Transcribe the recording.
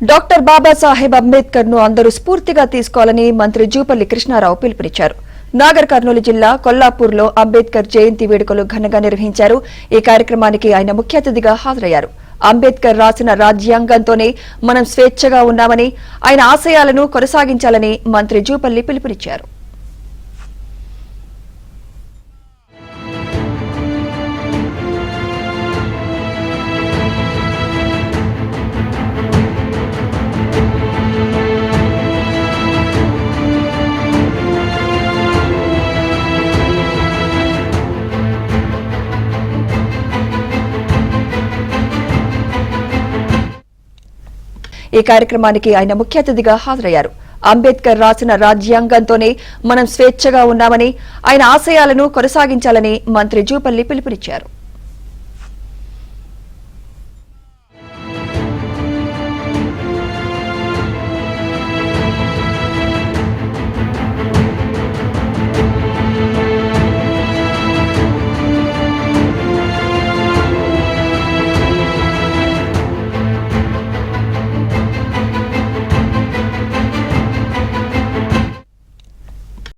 Doctor Babasaheb Ambedkar ను అందరూ స్ఫూర్తిగా తీసుకోవాలని మంత్రి జూపల్లి కృష్ణారావు పిలుపునిచ్చారు. నాగర్ కర్నూలు జిల్లా కొల్లాపూర్లో అంబేద్కర్ జయంతి వేడుకలు ఘనంగా నిర్వహించారు. ఈ కార్యక్రమానికి ఆయన ముఖ్య అతిథిగా హాజరయ్యారు. అంబేద్కర్ రాసిన రాజ్యాంగంతోనే మనం స్వేచ్ఛగా ఉన్నామని, ఆయన ఆశయాలను కొనసాగించాలని మంత్రి జూపల్లి పిలుపునిచ్చారు. ఈ కార్యక్రమానికి ఆయన ముఖ్య అతిథిగా హాజరయ్యారు. అంబేద్కర్ రాసిన రాజ్యాంగంతోనే మనం స్వేచ్ఛగా ఉన్నామని, ఆయన ఆశయాలను కొనసాగించాలని మంత్రి జూపల్లి పిలుపునిచ్చారు.